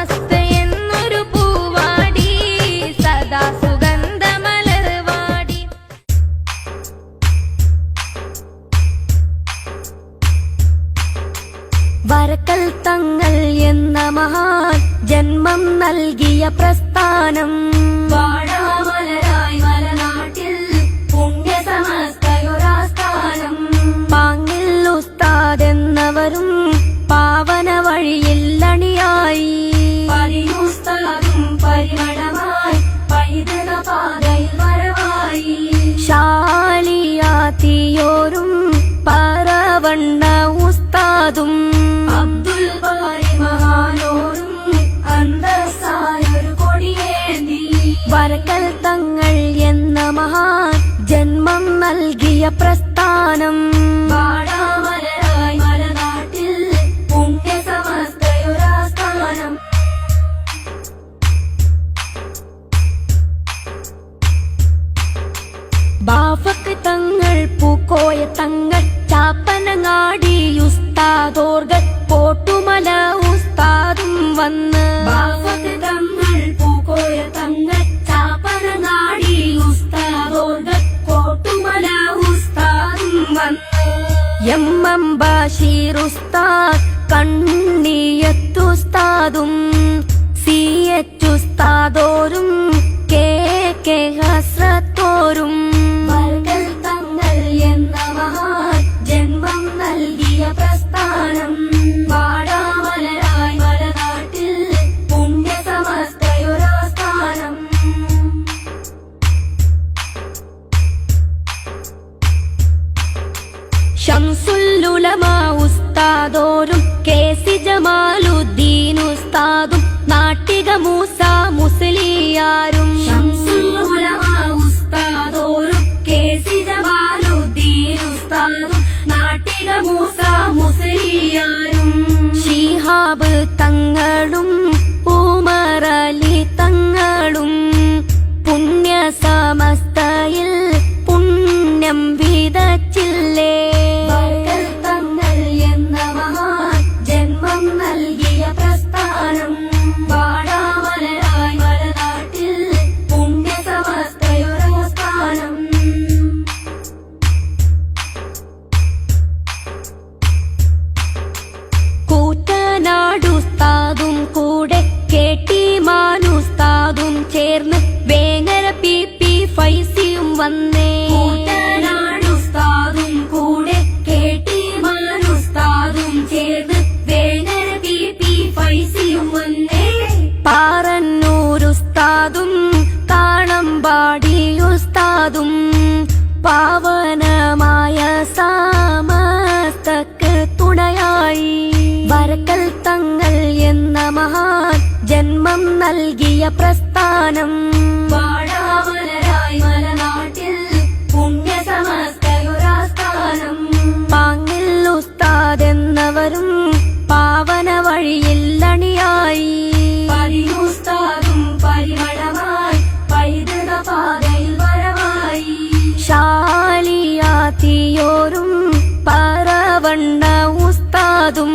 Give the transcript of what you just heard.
സമസ്ത എന്നൊരു പൂവാടി സദാ സുഗന്ധമലർവാടി. വരക്കൽ തങ്ങൾ എന്ന മഹാൻ ജന്മം നൽകിയ പ്രസ്ഥാനം വാടാമലരായി മലനാട്ടിൽ പുണ്യ സമസ്തയൊരാസ്ഥാനം. പാങ്ങിൽ ഉസ്താദ് എന്നവരും പാവന വഴിയിൽ അണിയായി പരിയുസ്താദും പരിമളമായി പൈതൃക പാതയിൽ വരവായി. ശാലിയാത്തിയോരും പറവണ്ണ ഉസ്താദും അബ്ദുൽ ബാരി മഹാനോരും അന്തസ്സായൊരു കൊടിയേന്തി. വരക്കൽ തങ്ങൾ എന്ന മഹാൻ ജന്മം നൽകിയ പ്രസ്ഥാനം വാടാമലരായി മലനാട്ടിൽ പുണ്യ സമസ്തയൊരാസ്ഥാനം. ബാഫക്ക് തങ്ങൾ പൂക്കോയ തങ്ങൾ ചാപ്പനങ്ങാടി ഉസ്താദോർകൾ കോട്ടുമല ഉസ്താദും വന്ന്. ബാഫക്ക് തങ്ങൾ പൂക്കോയ തങ്ങൾ ചാപ്പനങ്ങാടി ഉസ്താദോർകൾ കോട്ടുമല ഉസ്താദും വന്ന്. എം എം ബഷീർ ഉസ്താദ് കണ്ണിയത്തുസ്താദും സി എച്ച് ഉസ്താദോരും കെ കെ ഹസ്രത്തോരും. വരക്കൽ തങ്ങൾ എന്ന മഹാൻ ജന്മം നൽകിയ പ്രസ്ഥാനം വാടാമലരായി മലനാട്ടിൽ പുണ്യ സമസ്തയൊരാസ്ഥാനം. ശംസുൽ ഉലമ ഉസ്താദോരും കെ സി ജമാലുദ്ദീൻ ഉസ്താദും നാട്ടിക മൂസ മുസ്ലിയാരും. ശംസുൽ ഉലമ ഉസ്താദോരും കെ സി ജമാലുദ്ദീൻ ഉസ്താദും നാട്ടിക മൂസ മുസ്ലിയാരും. ശിഹാബ് തങ്ങളും ഉമർ അലി തങ്ങളും പുണ്യ സമസ്തയിൽ പുണ്യം വിതച്ചില്ലേ. വരക്കൽ തങ്ങൾ എന്ന മഹാൻ ജന്മം നൽകിയ പ്രസ്ഥാനം വാടാമലരായി മലനാട്ടിൽ പുണ്യ സമസ്തയൊരാസ്ഥാനം. കൂറ്റനാടുസ്താദും കൂടെ കേട്ടി മാനുസ്താദും ചേർന്ന് വേങ്ങര പി പി ഫൈസിയും വന്നേ. കൂറ്റനാടുസ്താദും കൂടെ കേട്ടി മാനുസ്താദും ചേർന്ന് വേങ്ങര പി പി ഫൈസിയും വന്നേ. പാറന്നൂരുസ്താദും കാണമ്പാടി ഉസ്താദും പാവനമായ സമസ്തക്ക് തുണയായി. വരക്കൽ തങ്ങൾ എന്ന മഹാൻ ജന്മം നൽകിയ പ്രസ്ഥാനം വാടാമലരായി മലനാട്ടിൽ പുണ്യ സമസ്തയൊരാസ്ഥാനം. പാങ്ങിൽ ഉസ്താദ് എന്നവരും പാവന വഴിയിൽ അണിയായി പരിയുസ്താദും പരിമളമായി പൈതൃക പാതയിൽ വരവായി. ശാലിയാത്തിയോരും പറവണ്ണ ഉസ്താദും